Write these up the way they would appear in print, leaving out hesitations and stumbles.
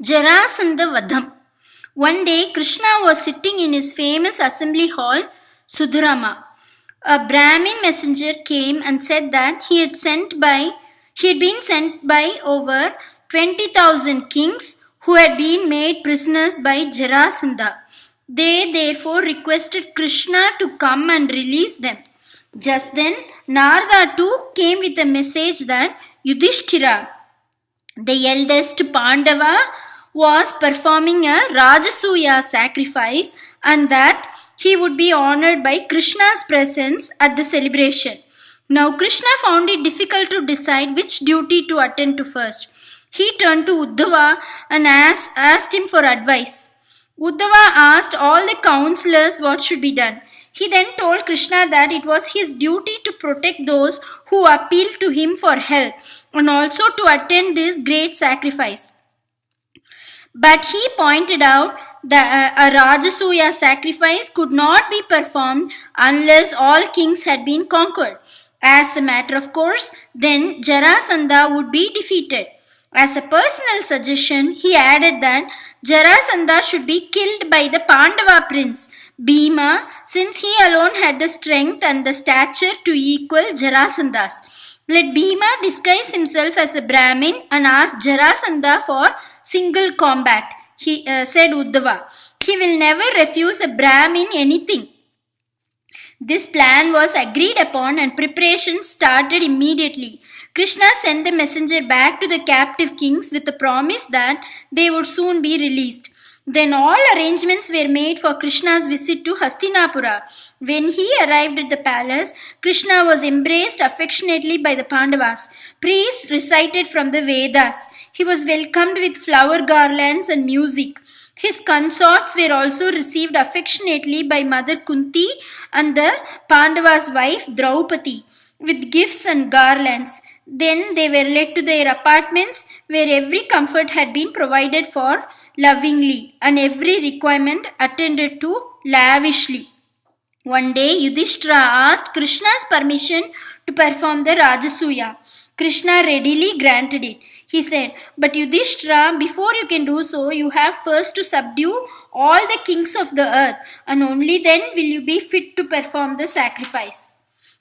Jarasandha Vadham. One day, Krishna was sitting in his famous assembly hall, Sudharama. A Brahmin messenger came and said that he had been sent by over 20,000 kings who had been made prisoners by Jarasandha. They therefore requested Krishna to come and release them. Just then, Narada too came with a message that Yudhishthira, the eldest Pandava, was performing a Rajasuya sacrifice and that he would be honored by Krishna's presence at the celebration. Now Krishna found it difficult to decide which duty to attend to first. He turned to Uddhava and asked him for advice. Uddhava asked all the counselors what should be done. He then told Krishna that it was his duty to protect those who appealed to him for help and also to attend this great sacrifice. But he pointed out that a Rajasuya sacrifice could not be performed unless all kings had been conquered. As a matter of course, then Jarasandha would be defeated. As a personal suggestion, he added that Jarasandha should be killed by the Pandava prince, Bhima, since he alone had the strength and the stature to equal Jarasandha's. Let Bhima disguise himself as a Brahmin and ask Jarasandha for single combat, said Uddhava. He will never refuse a Brahmin anything. This plan was agreed upon and preparations started immediately. Krishna sent the messenger back to the captive kings with the promise that they would soon be released. Then all arrangements were made for Krishna's visit to Hastinapura. When he arrived at the palace, Krishna was embraced affectionately by the Pandavas. Priests recited from the Vedas. He was welcomed with flower garlands and music. His consorts were also received affectionately by Mother Kunti and the Pandava's wife Draupadi with gifts and garlands. Then they were led to their apartments where every comfort had been provided for lovingly and every requirement attended to lavishly. One day Yudhishthira asked Krishna's permission to perform the Rajasuya. Krishna readily granted it. He said, "But Yudhishthira, before you can do so, you have first to subdue all the kings of the earth, and only then will you be fit to perform the sacrifice."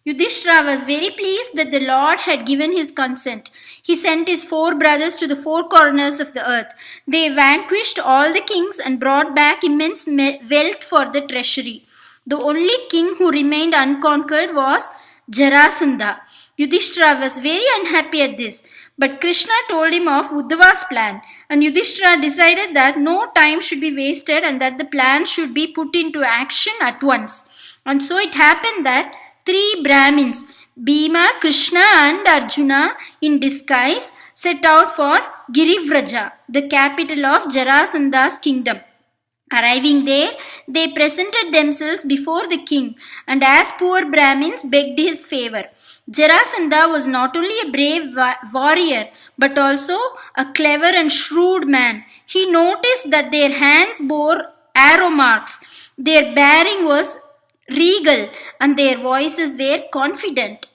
Yudhishthira was very pleased that the Lord had given his consent. He sent his 4 brothers to the 4 corners of the earth. They vanquished all the kings and brought back immense wealth for the treasury. The only king who remained unconquered was Jarasandha. Yudhishthira was very unhappy at this, but Krishna told him of Uddhava's plan, and Yudhishthira decided that no time should be wasted and that the plan should be put into action at once. And so it happened that 3 Brahmins, Bhima, Krishna and Arjuna, in disguise, set out for Girivraja, the capital of Jarasandha's kingdom. Arriving there, they presented themselves before the king, and as poor Brahmins begged his favor. Jarasandha was not only a brave warrior, but also a clever and shrewd man. He noticed that their hands bore arrow marks, their bearing was regal, and their voices were confident.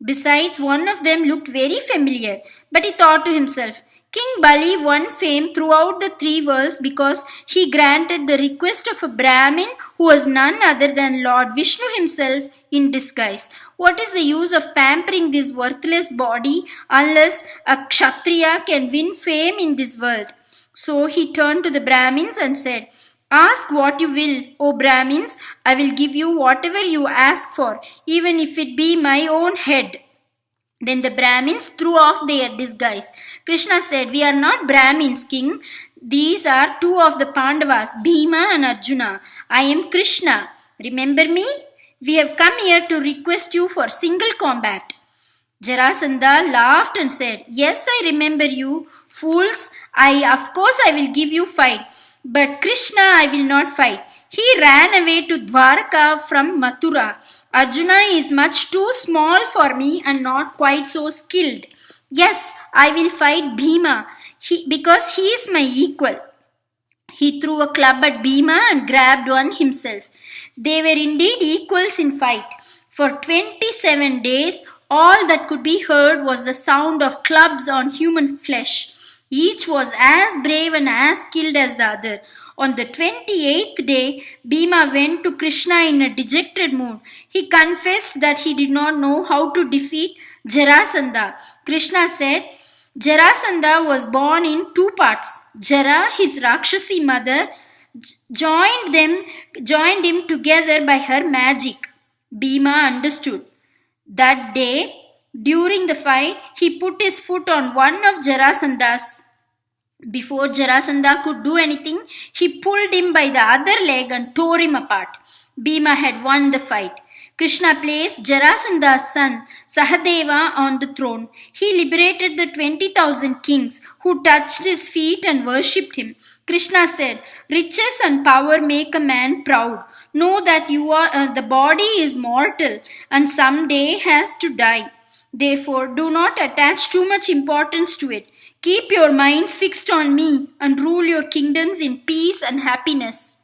Besides, one of them looked very familiar, but he thought to himself, King Bali won fame throughout the 3 worlds because he granted the request of a Brahmin who was none other than Lord Vishnu himself in disguise. What is the use of pampering this worthless body unless a Kshatriya can win fame in this world? So he turned to the Brahmins and said, "Ask what you will, O Brahmins, I will give you whatever you ask for, even if it be my own head." Then the Brahmins threw off their disguise. Krishna said, "We are not Brahmins, king. These are 2 of the Pandavas, Bhima and Arjuna. I am Krishna. Remember me? We have come here to request you for single combat." Jarasandha laughed and said, "Yes, I remember you. Fools, of course I will give you fight. But Krishna I will not fight. He ran away to Dwarka from Mathura. Arjuna is much too small for me and not quite so skilled. Yes, I will fight Bhima because he is my equal." He threw a club at Bhima and grabbed one himself. They were indeed equals in fight. For 27 days, all that could be heard was the sound of clubs on human flesh. Each was as brave and as skilled as the other. On the 28th day, Bhima went to Krishna in a dejected mood. He confessed that he did not know how to defeat Jarasandha. Krishna said, Jarasandha was born in two parts. Jara, his Rakshasi mother, joined him together by her magic. Bhima understood. That day, during the fight, he put his foot on one of Jarasandha's. Before Jarasandha could do anything, he pulled him by the other leg and tore him apart. Bhima had won the fight. Krishna placed Jarasandha's son Sahadeva on the throne. He liberated the 20,000 kings who touched his feet and worshipped him. Krishna said, riches and power make a man proud. Know that the body is mortal and someday has to die. Therefore, do not attach too much importance to it. Keep your minds fixed on me and rule your kingdoms in peace and happiness.